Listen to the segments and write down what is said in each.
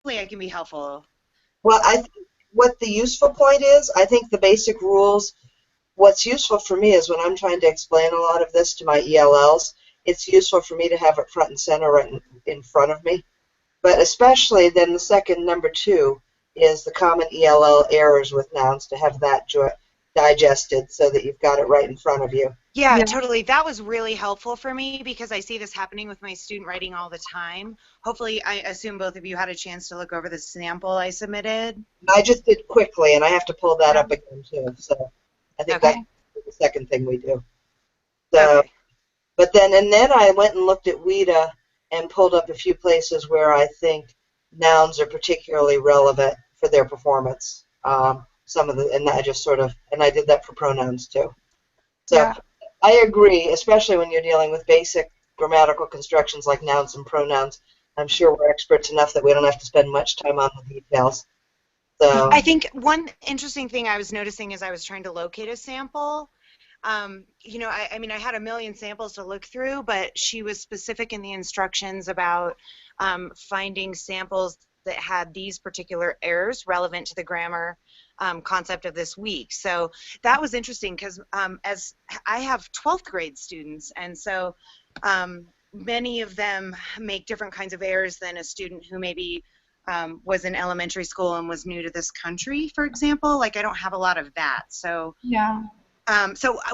I can be helpful. Well, I think what the useful point is, I think the basic rules, what's useful for me is when I'm trying to explain a lot of this to my ELLs, it's useful for me to have it front and center right in front of me. But especially then the second, number two, is the common ELL errors with nouns, to have that digested so that you've got it right in front of you. Yeah, Yeah. totally. That was really helpful for me because I see this happening with my student writing all the time. Hopefully, I assume both of you had a chance to look over the sample I submitted. I just did quickly, and I have to pull that Yeah. up again too. So I think that's Okay. the second thing we do. So, Okay. but then I went and looked at WIDA and pulled up a few places where I think nouns are particularly relevant for their performance. Some of the, and I just sort of, and I did that for pronouns too. So Yeah. I agree, especially when you're dealing with basic grammatical constructions like nouns and pronouns. I'm sure we're experts enough that we don't have to spend much time on the details. So, I think one interesting thing I was noticing as I was trying to locate a sample, I mean, I had a million samples to look through, but she was specific in the instructions about finding samples that had these particular errors relevant to the grammar concept of this week. So that was interesting because as I have 12th grade students, and so many of them make different kinds of errors than a student who maybe was in elementary school and was new to this country, for example. Like, I don't have a lot of that. So Yeah.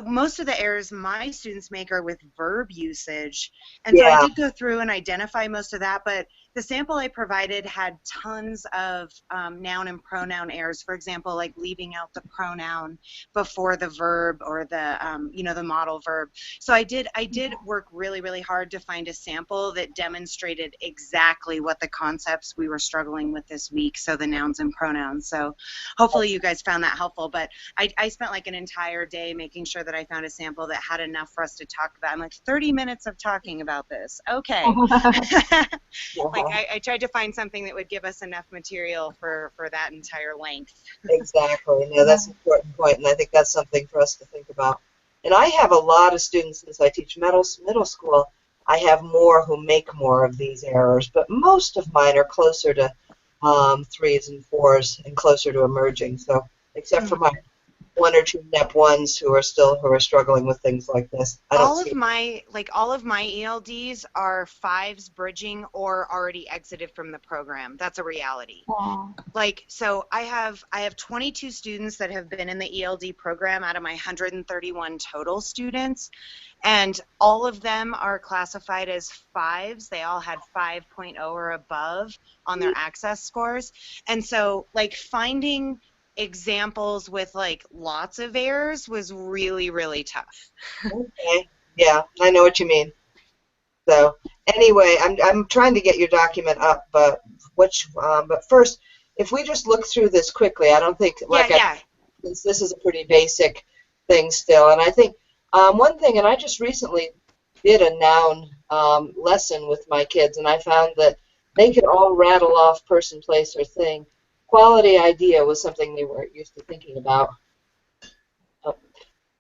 most of the errors my students make are with verb usage. And so I yeah, did go through and identify most of that, but the sample I provided had tons of noun and pronoun errors. For example, like leaving out the pronoun before the verb or the modal verb. So I did work really, really hard to find a sample that demonstrated exactly what the concepts we were struggling with this week. So the nouns and pronouns. So hopefully you guys found that helpful, but I spent like an entire day making sure that I found a sample that had enough for us to talk about. I'm like, 30 minutes of talking about this. Okay. Like I tried to find something that would give us enough material for that entire length. exactly. No, that's an important point, and I think that's something for us to think about. And I have a lot of students, since I teach middle school, I have more who make more of these errors, but most of mine are closer to threes and fours and closer to emerging. So, except for my one or two NEP ones who are struggling with things like this, I don't see. All of my ELDs are fives bridging or already exited from the program. That's a reality. Wow. Like, so I have 22 students that have been in the ELD program out of my 131 total students, and all of them are classified as fives. They all had 5.0 or above on their access scores. And so, like, finding examples with like lots of errors was really, really tough. Okay. Yeah, I know what you mean. So anyway, I'm trying to get your document up, but first, if we just look through this quickly, I don't think, Yeah, yeah. since this is a pretty basic thing still, and I think one thing, and I just recently did a noun lesson with my kids, and I found that they could all rattle off person, place, or thing. Quality idea was something they weren't used to thinking about.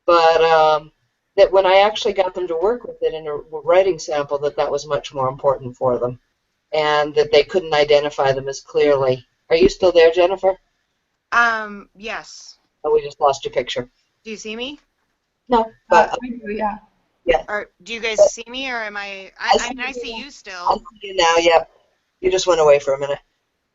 But that when I actually got them to work with it in a writing sample, that was much more important for them, and that they couldn't identify them as clearly. Are you still there, Jennifer? Yes. Oh, we just lost your picture. Do you see me? No, but I do, yeah. yeah, Or do you guys see me, or am I I mean, I see you. you I still. see you now. Yeah, you just went away for a minute.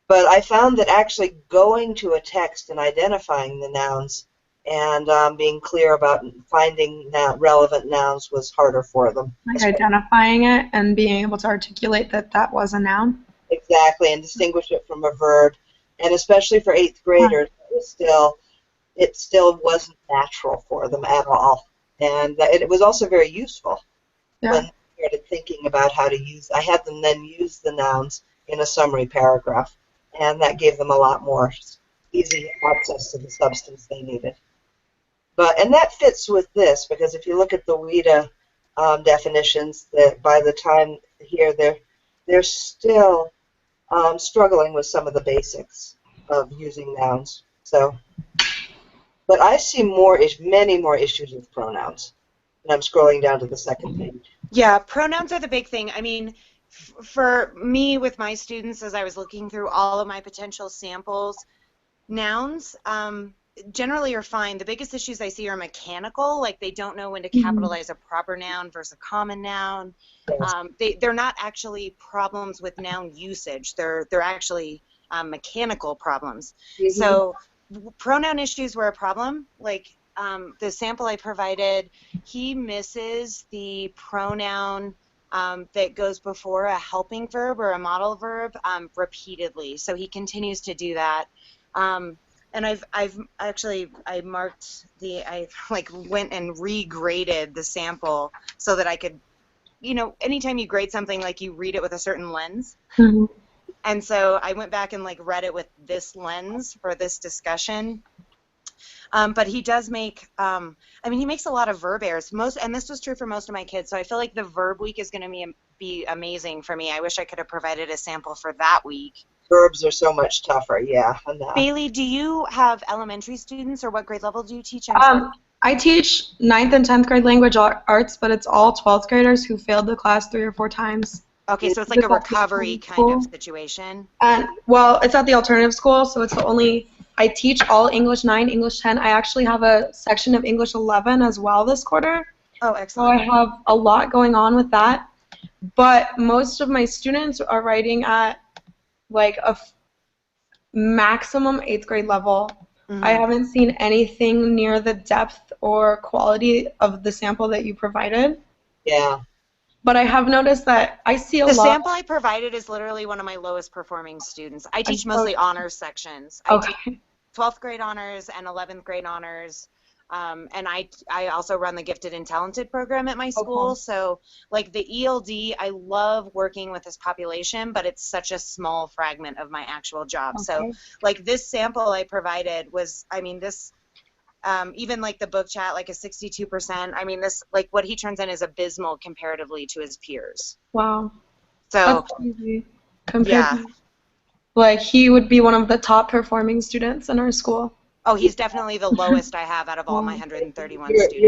But I found that actually going to a text and identifying the nouns and being clear about finding relevant nouns was harder for them. Like identifying it and being able to articulate that that was a noun. Exactly, and distinguish it from a verb. And especially for eighth Huh. graders, it still wasn't natural for them at all. And it was also very useful when Yeah. they started thinking about how to use. I had them then use the nouns in a summary paragraph, and that gave them a lot more easy access to the substance they needed. And that fits with this, because if you look at the WIDA definitions, that by the time here they're still struggling with some of the basics of using nouns. So, but I see many more issues with pronouns. And I'm scrolling down to the second page. Yeah, pronouns are the big thing. I mean, For me, with my students, as I was looking through all of my potential samples, nouns generally are fine. The biggest issues I see are mechanical, like they don't know when to Mhm. capitalize a proper noun versus a common noun. Yes. They're not actually problems with noun usage. They're actually mechanical problems. Mhm. So pronoun issues were a problem. Like the sample I provided, he misses the pronoun that goes before a helping verb or a modal verb repeatedly. So he continues to do that. Um, and I've actually I marked I like went and regraded the sample so that I could, anytime you grade something, like you read it with a certain lens. Mhm. And so I went back and like read it with this lens for this discussion. But he does make, he makes a lot of verb errors. And this was true for most of my kids. So I feel like the verb week is going to be amazing for me. I wish I could have provided a sample for that week. Verbs are so much tougher, yeah. And Bailey, do you have elementary students, or what grade level do you teach? I'm sorry. I teach ninth and 10th grade language arts, but it's all 12th graders who failed the class 3 or 4 times. Okay, so it's like It's a at the recovery alternative kind of school. situation. And, well, it's at the alternative school, so it's the only, I teach all English 9, English 10. I actually have a section of English 11 as well this quarter. Oh, So I excellent. have a lot going on with that. But most of my students are writing at like a maximum 8th grade level. I Hmm. haven't seen anything near the depth or quality of the sample that you provided. yeah. But I have noticed that I see a The lot. sample I provided is literally one of my lowest performing students. I I'm teach so mostly honors sections. I teach okay. 12th grade honors and 11th grade honors. And I also run the gifted and talented program at my Okay. school. So like the ELD, I love working with this population, but it's such a small fragment of my actual job. So Okay. like this sample I provided was, this even like the book chat, like a 62%. This, like what he turns in is abysmal comparatively to his peers. Wow. So That's crazy. Compared yeah. to like he would be one of the top performing students in our school. Oh, he's definitely the lowest I have out of all my Wow. 131 You're students.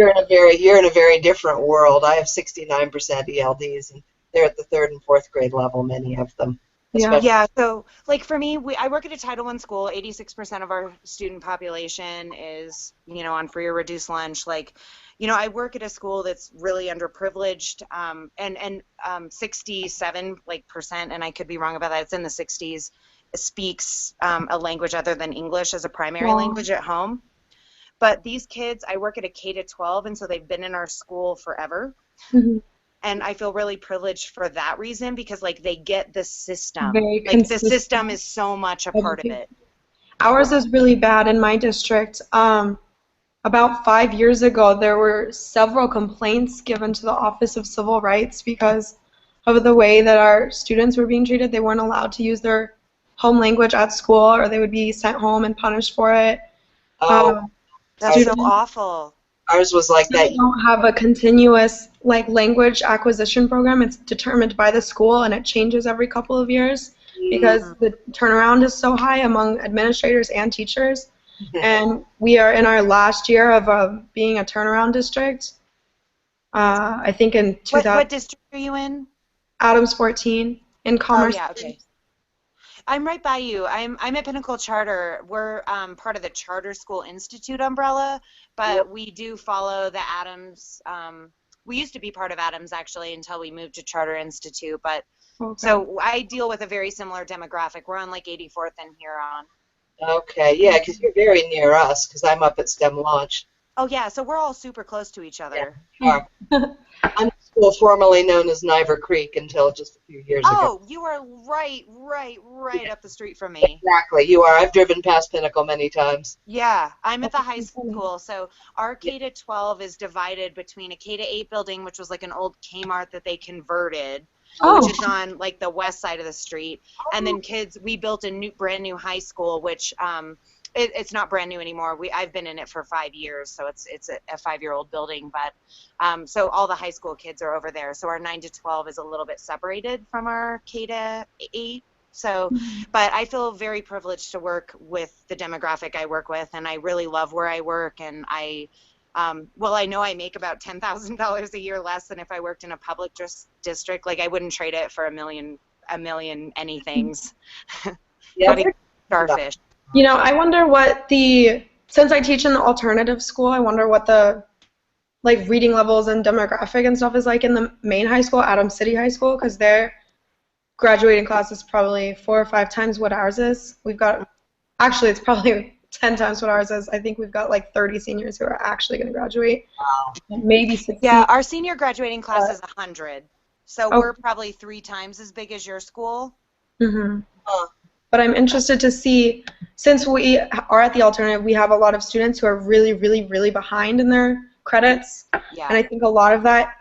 you're in a very different world. I have 69% ELDs, and they're at the third and fourth grade level, many of them, Yeah. especially. Yeah, so like for me, I work at a Title I school. 86% of our student population is, on free or reduced lunch. Like, I work at a school that's really underprivileged, and 67 like percent, and I could be wrong about that. It's in the 60s. Speaks a language other than English as a primary Wow. language at home. But these kids, I work at a K to 12, and so they've been in our school forever. Mhm. And I feel really privileged for that reason because like they get the system. Very Like the consistent system is so much a part of education. it. Ours is really bad in my district. About 5 years ago, there were several complaints given to the Office of Civil Rights because of the way that our students were being treated. They weren't allowed to use their home language at school, or they would be sent home and punished for it. Oh, Um, That's so students awful. ours was like that. really don't have a continuous like language acquisition program. It's determined by the school and it changes every couple of years because Mhm. the turnaround is so high among administrators and teachers. And we are in our last year of being a turnaround district. I think in What 2000, district are you in? Adams 14 in Oh Commerce yeah, City. okay. I'm right by you. I'm at Pinnacle Charter. We're part of the Charter School Institute umbrella, Yep. but we do follow the Adams. We used to be part of Adams actually until we moved to Charter Institute, but Okay. so I deal with a very similar demographic. We're on like 84th and Huron. Okay, yeah, because you're very near us, because I'm up at STEM Launch. Oh yeah, so we're all super close to each Yeah, other. we are. I'm a school formerly known as Niver Creek until just a few years ago. Oh, you are right up the street from me. Exactly, you are. I've driven past Pinnacle many times. Yeah, I'm at the That's high so funny. school. So our Yeah. K to 12 is divided between a K to 8 building, which was like an old Kmart that they converted, which Oh, is on like the west side of the street. And then we built a brand new high school, which it's not brand new anymore. I've been in it for 5 years, so it's a 5-year-old building. But so all the high school kids are over there. So our 9 to 12 is a little bit separated from our K to 8. So, but I feel very privileged to work with the demographic I work with, and I really love where I work, and well, I know I make about $10,000 a year less than if I worked in a public district. Like I wouldn't trade it for a million anythings. Yeah, Not even starfish. You know, I wonder what since I teach in the alternative school, I wonder what the like reading levels and demographic and stuff is like in the main high school, Adams City High School, because their graduating class is probably 4 or 5 times what ours is. Actually, it's probably 10 times what ours is. I think we've got like 30 seniors who are actually going to graduate. wow. Maybe 60. Yeah, our senior graduating class is 100. So Oh. we're probably 3 times as big as your school. Mm-hmm. Huh. But I'm interested to see, since we are at the alternative, we have a lot of students who are really, really, really behind in their credits. Yeah, And I think a lot of that,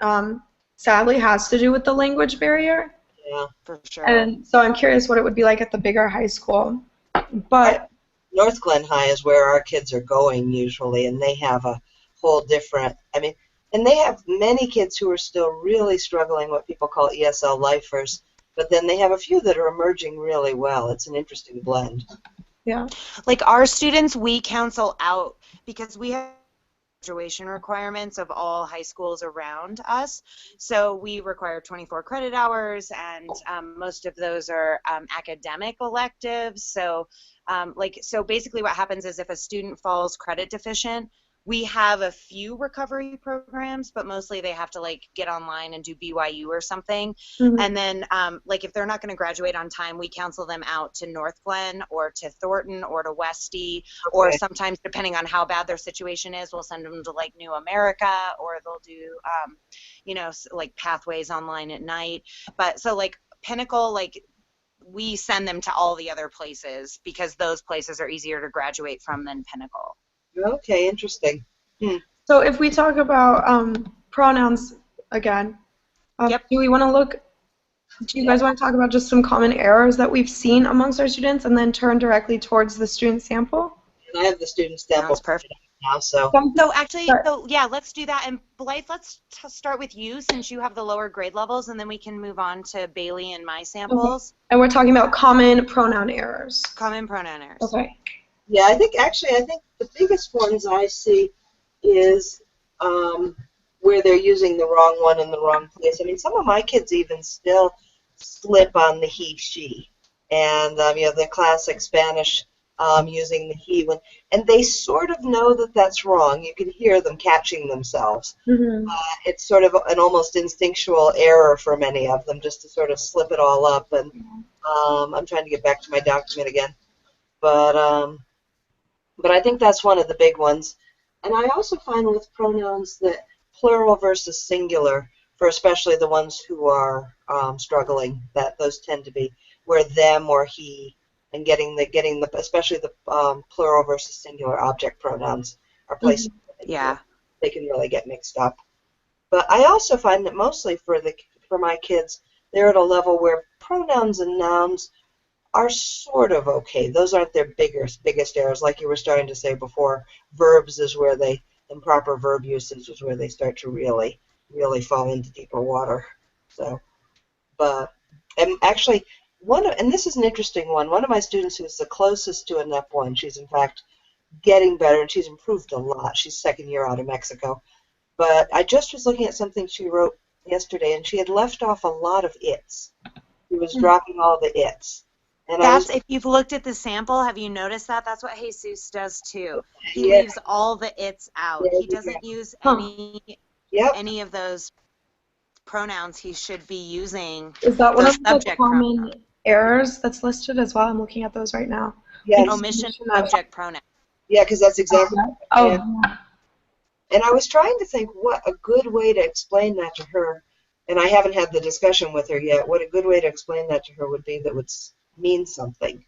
sadly, has to do with the language barrier. Yeah. for sure. And so I'm curious what it would be like at the bigger high school. But North Glen High is where our kids are going usually, and they have a whole different, and they have many kids who are still really struggling, what people call ESL lifers, but then they have a few that are emerging really well. It's an interesting blend. yeah. Like our students, we counsel out because we have graduation requirements of all high schools around us. So we require 24 credit hours, and most of those are academic electives. So so basically what happens is if a student falls credit deficient, we have a few recovery programs, but mostly they have to like get online and do BYU or something. Mhm. And then like if they're not going to graduate on time, we counsel them out to North Glen or to Thornton or to Westy, or Okay. sometimes depending on how bad their situation is, we'll send them to like New America, or they'll do like Pathways online at night. But so like Pinnacle, like we send them to all the other places because those places are easier to graduate from than Pinnacle. Okay, interesting. So if we talk about pronouns again, Yep. do you guys want to talk about just some common errors that we've seen amongst our students and then turn directly towards the student sample? And I have the student sample Sounds perfect. now, so So actually, Sure. so yeah, let's do that. And Blythe, let's start with you since you have the lower grade levels, and then we can move on to Bailey and my samples. And we're talking about common pronoun errors. Common pronoun errors. Okay. yeah, I think the biggest ones I see is where they're using the wrong one in the wrong place. I mean, some of my kids even still slip on the he, she, and the classic Spanish using the he one, and they sort of know that that's wrong. You can hear them catching themselves. Mm-hmm. It's sort of an almost instinctual error for many of them, just to sort of slip it all up. And I'm trying to get back to my document again, but I think that's one of the big ones. And I also find with pronouns that plural versus singular, for especially the ones who are struggling, that those tend to be where them or he, and getting the especially the plural versus singular object pronouns are places Yeah. they can really get mixed up. But I also find that mostly for my kids, they're at a level where pronouns and nouns are sort of okay. Those aren't their biggest errors. Like you were starting to say before, verbs is where improper verb usage is where they start to really, really fall into deeper water. So, and actually, and this is an interesting one. One of my students who's the closest to a NEP1, she's in fact getting better, and she's improved a lot. She's second year out of Mexico. But I just was looking at something she wrote yesterday, and she had left off a lot of its. She was dropping all the its. And If you've looked at the sample, have you noticed that? That's what Jesus does too. He Yeah. leaves all the its out. Yeah, He doesn't use Yep. any of those pronouns. He should be using Is that one the of the subject common pronoun. errors that's listed as well? I'm looking at those right now. Yeah, Omission of subject pronoun. yeah, because that's exactly. Oh, Yeah. And I was trying to think what a good way to explain that to her, and I haven't had the discussion with her yet, what a good way to explain that to her would be that would mean something.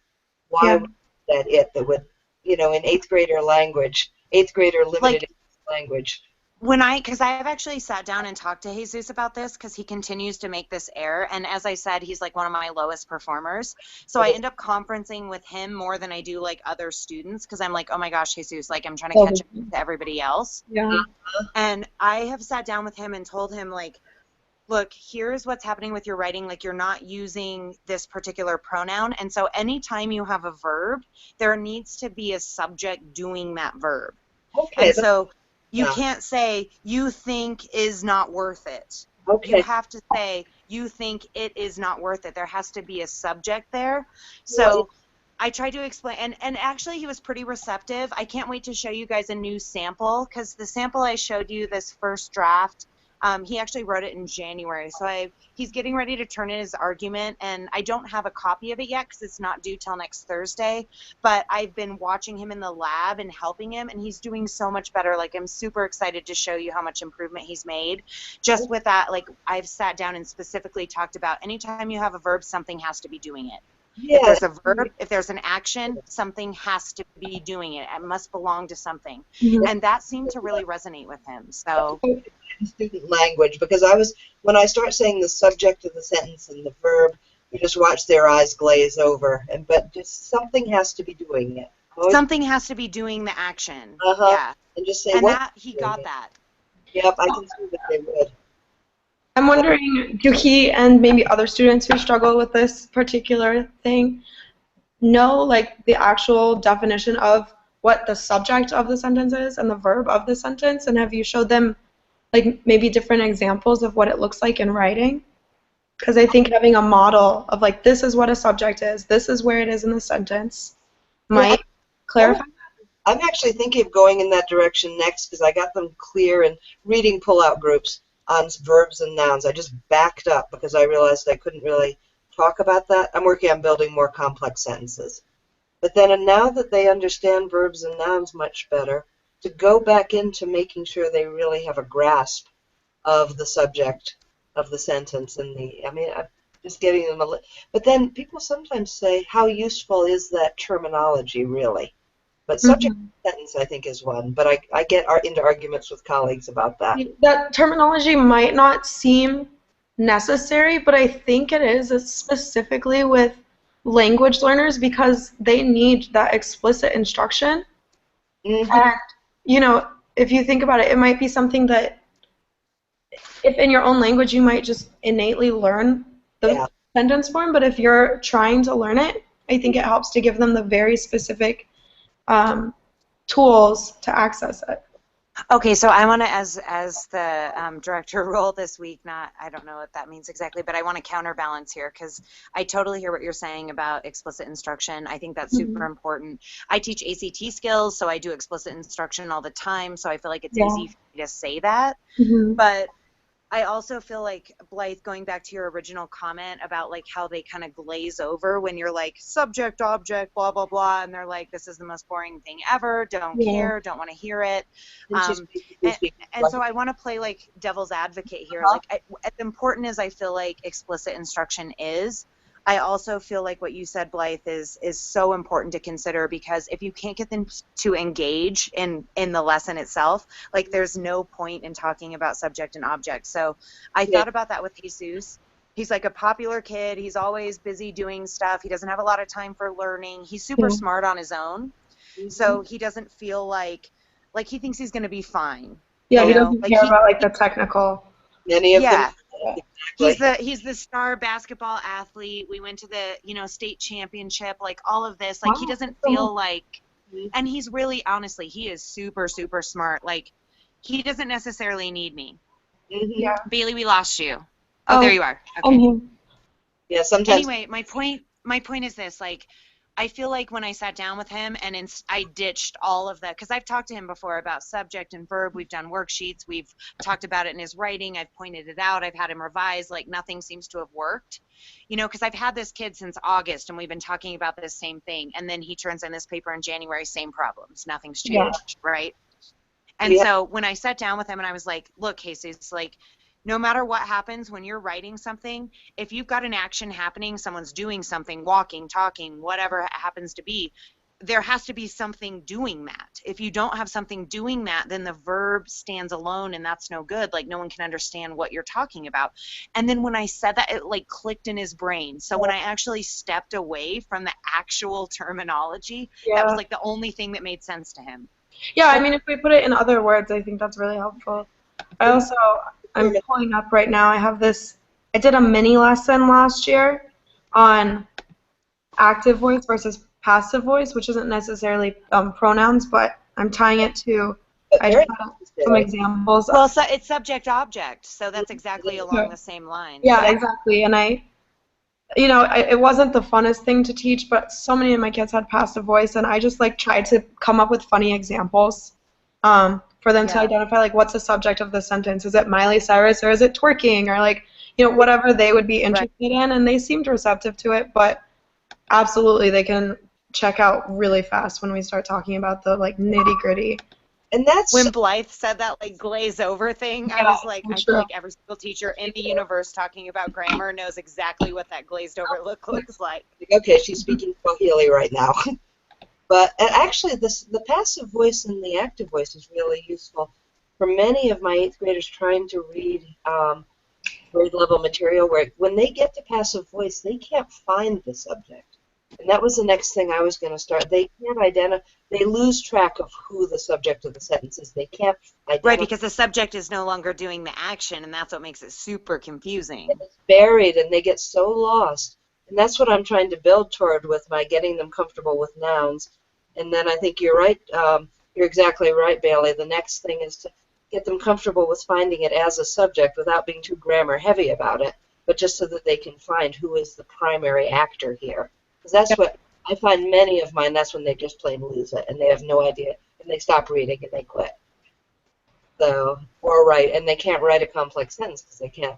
Why would that would, in eighth grader limited language. Because I've actually sat down and talked to Jesus about this because he continues to make this error. And as I said, he's like one of my lowest performers. So I end up conferencing with him more than I do like other students because I'm like, oh my gosh, Jesus, like I'm trying to catch up to everybody else. yeah. And I have sat down with him and told him like, look, here's what's happening with your writing. Like you're not using this particular pronoun. And so anytime you have a verb, there needs to be a subject doing that verb. Okay. And so You Yeah. can't say, you think is not worth it. Okay. You have to say, you think it is not worth it. There has to be a subject there. Well, So I tried to explain, and actually he was pretty receptive. I can't wait to show you guys a new sample, because the sample I showed you, this first draft, he actually wrote it in January. So he's getting ready to turn in his argument, and I don't have a copy of it yet because it's not due till next Thursday. But I've been watching him in the lab and helping him, and he's doing so much better. Like, I'm super excited to show you how much improvement he's made. Just with that, like, I've sat down and specifically talked about anytime you have a verb, something has to be doing it. yeah. If there's a verb, if there's an action, something has to be doing it. It must belong to something. Mhm. And that seemed to really resonate with him. So Student language, because when I start saying the subject of the sentence and the verb, you just watch their eyes glaze over, but just something has to be doing it. Always, something has to be doing the action. Yeah. and just say And what. that he got that. Yep, I can see that they would. I'm wondering, do he and maybe other students who struggle with this particular thing know like the actual definition of what the subject of the sentence is and the verb of the sentence? And have you showed them like maybe different examples of what it looks like in writing? Because I think having a model of like this is what a subject is, this is where it is in the sentence might clarify. I'm actually thinking of going in that direction next because I got them clear in reading pull-out groups on verbs and nouns. I just backed up because I realized I couldn't really talk about that. I'm working on building more complex sentences. But then, and now that they understand verbs and nouns much better, to go back into making sure they really have a grasp of the subject of the sentence and I'm just getting them but then people sometimes say, how useful is that terminology really? But subject sentence, I think, is one. But I get into arguments with colleagues about that. That terminology might not seem necessary, but I think it is, specifically with language learners, because they need that explicit instruction. Mm-hmm. And, if you think about it, it might be something that, if in your own language, you might just innately learn the sentence form, but if you're trying to learn it, I think it helps to give them the very specific tools to access it. Okay, so I want to, as the director role this week, I don't know what that means exactly, but I want to counterbalance here because I totally hear what you're saying about explicit instruction. I think that's super important. I teach ACT skills, so I do explicit instruction all the time, so I feel like it's easy for me to say that. But I also feel like, Blythe, going back to your original comment about like how they kind of glaze over when you're like subject, object, blah, blah, blah, and they're like, this is the most boring thing ever, don't care, don't want to hear it. And so I want to play like devil's advocate here. Like, as important as I feel like explicit instruction is, I also feel like what you said, Blythe, is so important to consider, because if you can't get them to engage in the lesson itself, like there's no point in talking about subject and object. So I thought about that with Jesus. He's like a popular kid. He's always busy doing stuff. He doesn't have a lot of time for learning. He's super smart on his own. So he doesn't feel like he thinks he's going to be fine. Yeah, he doesn't care about like the technical. Many of them. He's the star basketball athlete. We went to the state championship, like all of this. Like he doesn't feel like, and he's really, honestly, he is super, super smart. Like he doesn't necessarily need me. Yeah. Bailey, we lost you. Oh, there you are. Okay. I'm here. Yeah, sometimes. Anyway, my point is this, like, I feel like when I sat down with him and I ditched all of that, because I've talked to him before about subject and verb. We've done worksheets. We've talked about it in his writing. I've pointed it out. I've had him revise. Like, nothing seems to have worked. Because I've had this kid since August, and we've been talking about this same thing. And then he turns in this paper in January, same problems. Nothing's changed, right? And so when I sat down with him and I was like, look, Jesus, like, no matter what happens when you're writing something, if you've got an action happening, someone's doing something, walking, talking, whatever it happens to be, there has to be something doing that. If you don't have something doing that, then the verb stands alone, and that's no good. Like, no one can understand what you're talking about. And then when I said that, it like clicked in his brain. So when I actually stepped away from the actual terminology, that was like the only thing that made sense to him. Yeah, I mean, if we put it in other words, I think that's really helpful. I'm pulling up right now. I did a mini lesson last year on active voice versus passive voice, which isn't necessarily pronouns, but I'm tying it to. some examples. Well, so it's subject-object, so that's exactly along the same line. Yeah, exactly. And it wasn't the funnest thing to teach, but so many of my kids had passive voice, and I just like tried to come up with funny examples for them to identify, like, what's the subject of the sentence? Is it Miley Cyrus, or is it twerking, or like, whatever they would be interested in, and they seemed receptive to it. But absolutely, they can check out really fast when we start talking about the like nitty-gritty. And that's when Blythe said that like glaze over thing, Yeah, I was like, I true. feel like every single teacher in the universe talking about grammar knows exactly what that glazed over look looks like. okay, she's speaking Swahili right now. But actually, the passive voice and the active voice is really useful for many of my 8th graders trying to read grade level material where when they get to passive voice, they can't find the subject. And that was the next thing I was going to start. They can't identify. They lose track of who the subject of the sentence is. They can't identify. Right, because the subject is no longer doing the action, and that's what makes it super confusing. It's buried, and they get so lost. And that's what I'm trying to build toward with my getting them comfortable with nouns. And then I think you're right. You're exactly right, Bailey. The next thing is to get them comfortable with finding it as a subject without being too grammar heavy about it, but just so that they can find who is the primary actor here. Because that's what I find many of mine, that's when they just plain lose it, and they have no idea, and they stop reading and they quit. So, or write, and they can't write a complex sentence because they can't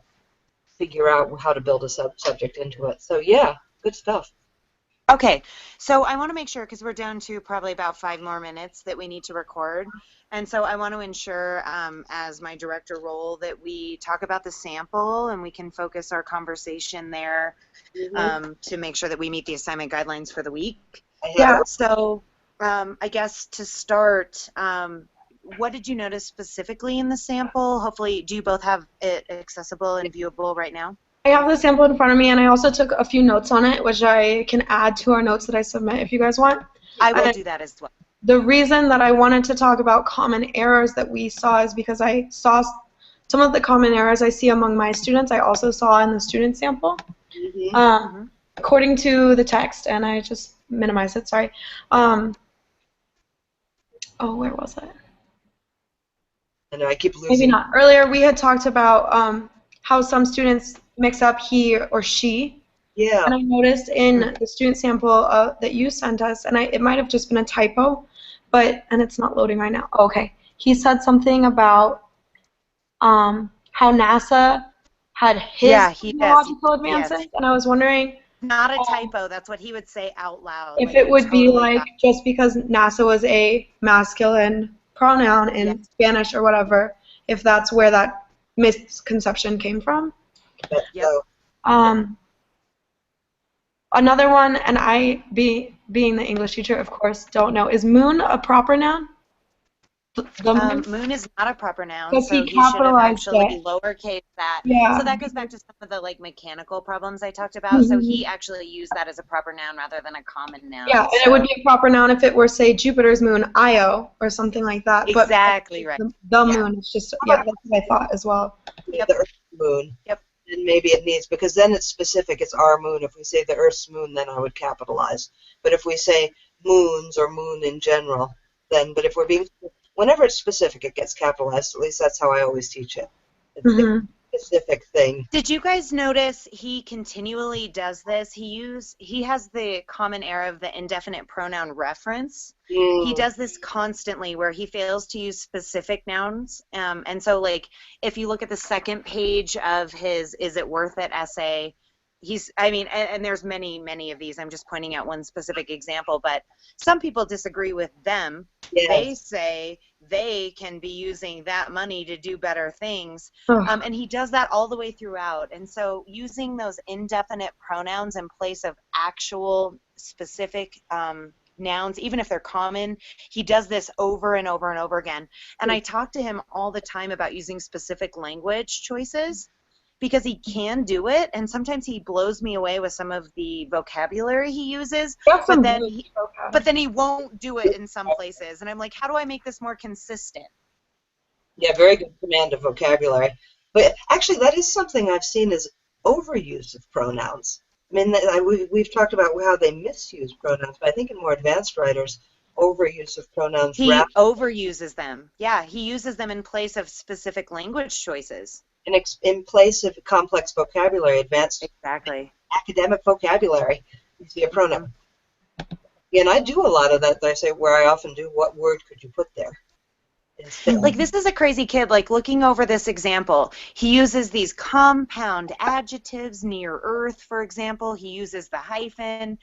figure out how to build a subject into it. So yeah, good stuff. Okay, so I want to make sure, because we're down to probably about 5 more minutes that we need to record, and so I want to ensure, as my director role, that we talk about the sample and we can focus our conversation there to make sure that we meet the assignment guidelines for the week. Yeah. So I guess to start, what did you notice specifically in the sample? Hopefully, do you both have it accessible and viewable right now? I have the sample in front of me, and I also took a few notes on it, which I can add to our notes that I submit if you guys want. I will do that as well. The reason that I wanted to talk about common errors that we saw is because I saw some of the common errors I see among my students I also saw in the student sample. According to the text, and I just minimized it, sorry. Oh, where was it? I know, I keep losing. Maybe not. Earlier we had talked about how some students mix up he or she. Yeah. And I noticed in the student sample that you sent us, and it might have just been a typo, and it's not loading right now. Okay. He said something about how NASA had his technological advances, and I was wondering. Not a typo. That's what he would say out loud. If it would be like just because NASA was a masculine pronoun in Spanish or whatever, if that's where that misconception came from. Yep. Another one, and I, being the English teacher, of course, don't know, is moon a proper noun? Moon is not a proper noun, because so he you should have capitalized actually it. lowercase that. Yeah. So that goes back to some of the like mechanical problems I talked about. So he actually used that as a proper noun rather than a common noun. Yeah, and it would be a proper noun if it were, say, Jupiter's moon, Io, or something like that. Exactly right. The moon is just, that's what I thought as well. Yeah, the Earth's moon. Yep. And maybe it needs, because then it's specific, it's our moon. If we say the Earth's moon, then I would capitalize. But if we say moons or moon in general, then, but if we're being, whenever it's specific, it gets capitalized. At least that's how I always teach it. It's a specific thing. Did you guys notice he continually does this? He has the common error of the indefinite pronoun reference. He does this constantly where he fails to use specific nouns. And so, like, if you look at the second page of his Is It Worth It essay, and there's many, many of these. I'm just pointing out one specific example, but some people disagree with them. Yes. They say they can be using that money to do better things. And he does that all the way throughout. And so using those indefinite pronouns in place of actual specific nouns, even if they're common, he does this over and over and over again. And I talk to him all the time about using specific language choices, because he can do it, and sometimes he blows me away with some of the vocabulary he uses, but then he won't do it in some places, and I'm like, how do I make this more consistent? Yeah, very good command of vocabulary. But actually, that is something I've seen is overuse of pronouns. I mean, we've talked about how they misuse pronouns, but I think in more advanced writers, overuse of pronouns. He overuses them. Yeah, he uses them in place of specific language choices. In place of complex vocabulary, advanced Exactly. academic vocabulary, you see a pronoun. And I do a lot of that. I say where I often do, what word could you put there? Instead. Like, this is a crazy kid. Like, looking over this example, he uses these compound adjectives, near earth, for example. He uses the hyphen.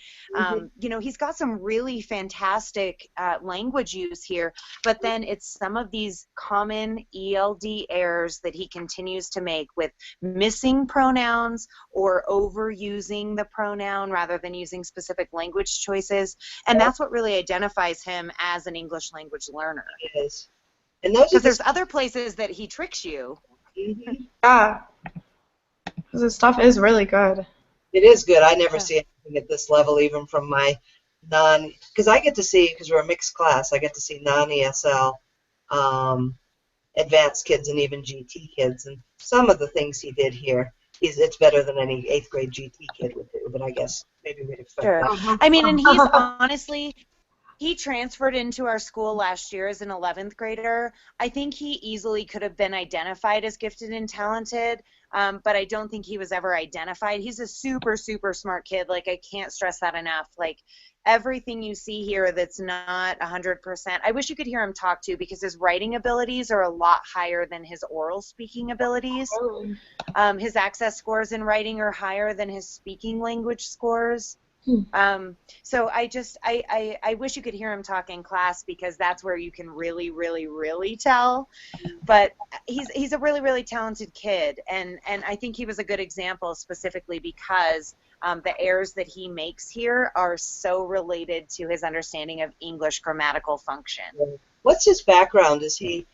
You know, he's got some really fantastic language use here, but then it's some of these common ELD errors that he continues to make with missing pronouns or overusing the pronoun rather than using specific language choices. And that's what really identifies him as an English language learner. It is. And those because there's other places that he tricks you. Yeah. Because his stuff is really good. It is good. I never see anything at this level, even from my because I get to see, because we're a mixed class, I get to see non-ESL advanced kids and even GT kids. And some of the things he did here, it's better than any 8th grade GT kid would do, but I guess maybe we'd expect that. I mean, and he's honestly... He transferred into our school last year as an 11th grader. I think he easily could have been identified as gifted and talented, but I don't think he was ever identified. He's a super, super smart kid. Like, I can't stress that enough. Like, everything you see here that's not 100%. I wish you could hear him talk too, because his writing abilities are a lot higher than his oral speaking abilities. His access scores in writing are higher than his speaking language scores. So I wish you could hear him talk in class, because that's where you can really, really, really tell. But he's a really, really talented kid, and I think he was a good example specifically because the errors that he makes here are so related to his understanding of English grammatical function. What's his background? Is he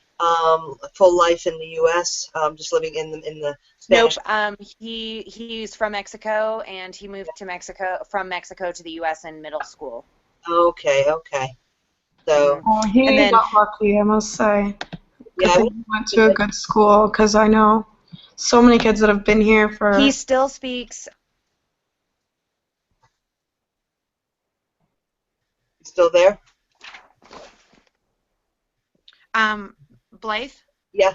full life in the U.S., just living in the Spanish? Nope. He's from Mexico, and he moved to from Mexico to the U.S. in middle school. Okay. So. He got lucky, I must say. Yeah, he went to a good school, because I know so many kids that have been here for... He still speaks... Still there? Blythe? Yeah. Are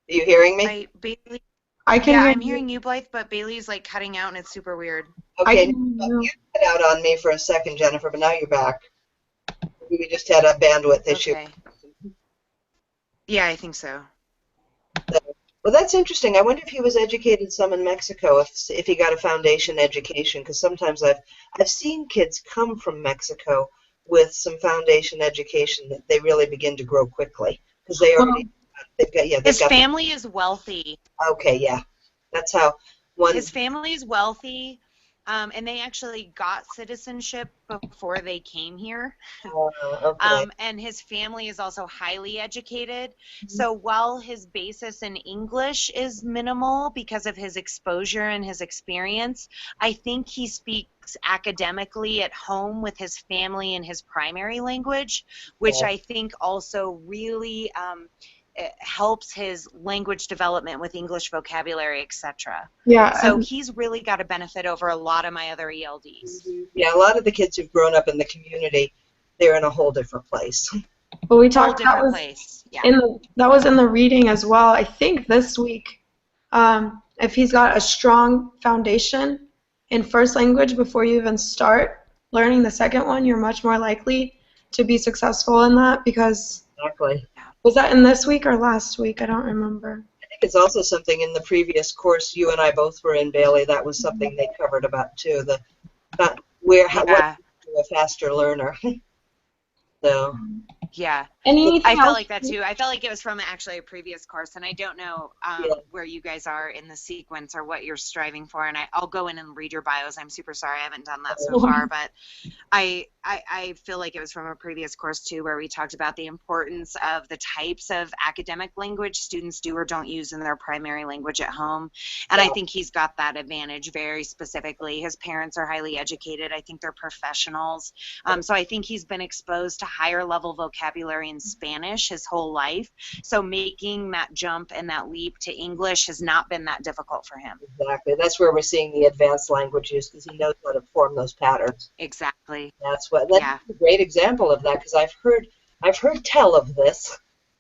you hearing me? Bailey? I can yeah, hear I'm hearing you, Blythe, but Bailey's like cutting out, and it's super weird. Okay, you cut out on me for a second, Jennifer, but now you're back. We just had a bandwidth issue. Okay. Yeah, I think so. Well, that's interesting. I wonder if he was educated some in Mexico, if he got a foundation education, because sometimes I've seen kids come from Mexico with some foundation education that they really begin to grow quickly, because his family is wealthy. Okay, yeah, that's how his family is wealthy, and they actually got citizenship before they came here. Okay. And his family is also highly educated. So while his basis in English is minimal because of his exposure and his experience, I think he speaks academically at home with his family in his primary language, which I think also really it helps his language development with English vocabulary, etc. Yeah. So he's really got a benefit over a lot of my other ELDs. Yeah, a lot of the kids who've grown up in the community, they're in a whole different place. But we talked that was in the reading as well. I think this week, if he's got a strong foundation in first language before you even start learning the second one, you're much more likely to be successful in that, because... Exactly. Was that in this week or last week? I don't remember. I think it's also something in the previous course you and I both were in, Bailey. That was something they covered about too. What a faster learner. So. Yeah. Anything I felt else? like that too. I felt like it was from actually a previous course, and I don't know where you guys are in the sequence or what you're striving for, and I'll go in and read your bios. I'm super sorry I haven't done that so far, but I feel like it was from a previous course too, where we talked about the importance of the types of academic language students do or don't use in their primary language at home, and I think he's got that advantage very specifically. His parents are highly educated. I think they're professionals, so I think he's been exposed to higher level vocabulary vocabulary in Spanish his whole life. So making that jump and that leap to English has not been that difficult for him. Exactly. That's where we're seeing the advanced language use because he knows how to form those patterns. Exactly. That's a great example of that because I've heard tell of this,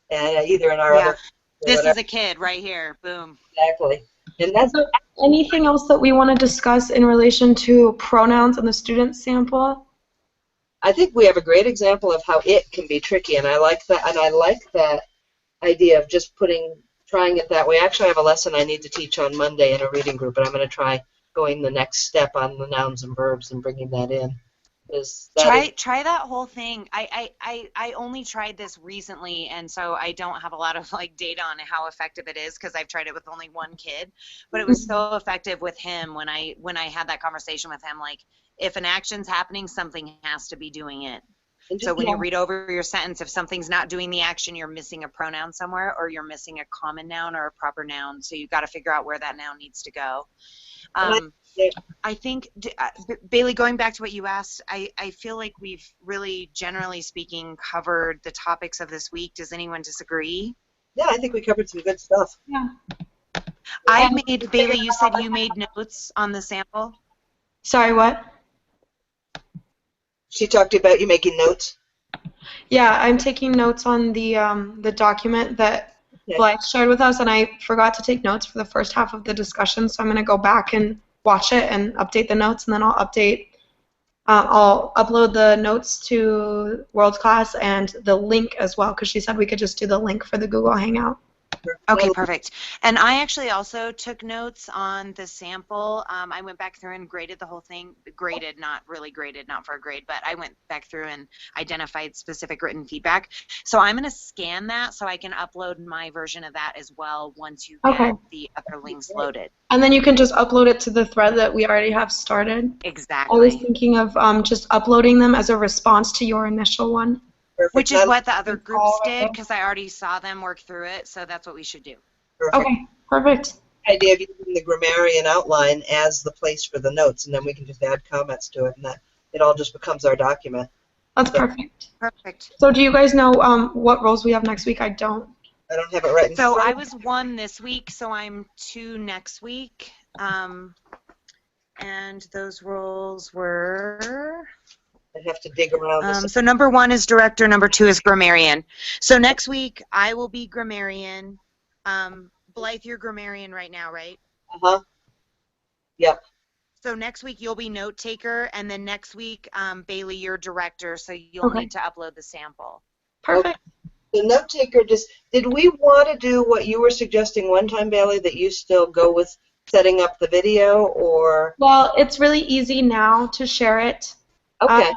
and either in our other. This is a kid right here. Boom. Exactly. And that's So anything else that we want to discuss in relation to pronouns and the student sample? I think we have a great example of how it can be tricky, and I like that. And I like that idea of just trying it that way. Actually, I have a lesson I need to teach on Monday in a reading group, and I'm going to try going the next step on the nouns and verbs and bringing that in. Try that whole thing. I only tried this recently, and so I don't have a lot of like data on how effective it is because I've tried it with only one kid. But it was so effective with him when I had that conversation with him. Like, if an action's happening, something has to be doing it. So when you read over your sentence, if something's not doing the action, you're missing a pronoun somewhere, or you're missing a common noun or a proper noun. So you've got to figure out where that noun needs to go. I think, Bailey, going back to what you asked, I feel like we've really, generally speaking, covered the topics of this week. Does anyone disagree? Yeah, I think we covered some good stuff. Yeah. Bailey, you said you made notes on the sample? Sorry, what? She talked about you making notes? Yeah, I'm taking notes on the document that Blythe shared with us, and I forgot to take notes for the first half of the discussion, so I'm going to go back and watch it and update the notes, and then I'll upload the notes to World Class and the link as well, because she said we could just do the link for the Google Hangout. Okay, perfect. And I actually also took notes on the sample. I went back through and graded the whole thing. Graded, not really graded, not for a grade, but I went back through and identified specific written feedback. So I'm going to scan that so I can upload my version of that as well once you get the other links loaded. And then you can just upload it to the thread that we already have started. Exactly. I was thinking of just uploading them as a response to your initial one. Perfect. Which is what the other groups did, because I already saw them work through it, so that's what we should do. Perfect. Okay, perfect. The idea of using the grammarian outline as the place for the notes, and then we can just add comments to it, and that it all just becomes our document. That's perfect. Perfect. So do you guys know what roles we have next week? I don't have it right in front. So I was 1 this week, so I'm 2 next week. And those roles were... I'd have to dig around. So number 1 is director, number 2 is grammarian. So next week I will be grammarian. Blythe, you're grammarian right now, right? Uh-huh. Yep. So next week you'll be note taker, and then next week, Bailey, you're director, so you'll need to upload the sample. Perfect. The note taker, did we want to do what you were suggesting one time, Bailey, that you still go with setting up the video, or? Well, it's really easy now to share it. Okay.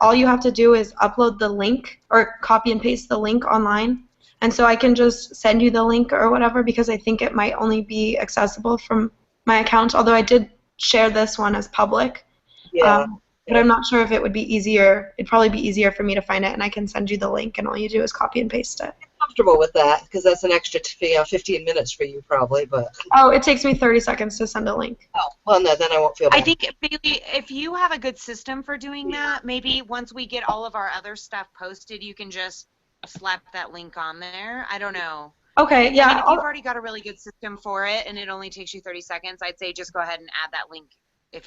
All you have to do is upload the link or copy and paste the link online. And so I can just send you the link or whatever, because I think it might only be accessible from my account, although I did share this one as public. Yeah. But I'm not sure if it would be easier. It'd probably be easier for me to find it, and I can send you the link, and all you do is copy and paste it. I'm comfortable with that, because that's an extra 15 minutes for you probably, but... Oh, it takes me 30 seconds to send a link. Oh, well, no, then I won't feel bad. I think, Bailey, if you have a good system for doing that, maybe once we get all of our other stuff posted, you can just slap that link on there. I don't know. Okay, yeah. I mean, if you've already got a really good system for it, and it only takes you 30 seconds, I'd say just go ahead and add that link.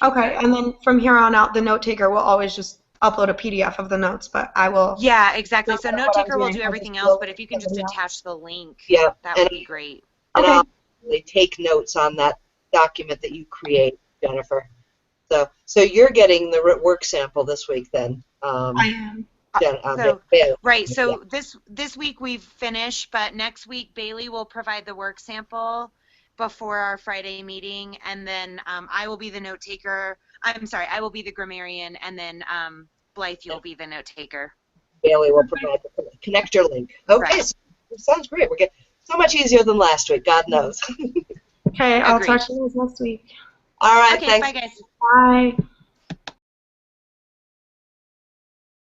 Okay, and then from here on out, the note taker will always just upload a PDF of the notes, but I will... Yeah, exactly. So note taker will do everything else, but if you can just attach the link, that would be great. And I'll really take notes on that document that you create, Jennifer. So you're getting the work sample this week then. I am. Right, so this week we've finished, but next week Bailey will provide the work sample before our Friday meeting, and then I will be the note taker. I'm sorry, I will be the grammarian, and then Blythe, you'll be the note taker. Bailey will provide the connector link. Okay, right. So sounds great. We're getting so much easier than last week, God knows. Okay, I'll talk to you guys next week. All right, okay, thanks. Bye, guys. Bye.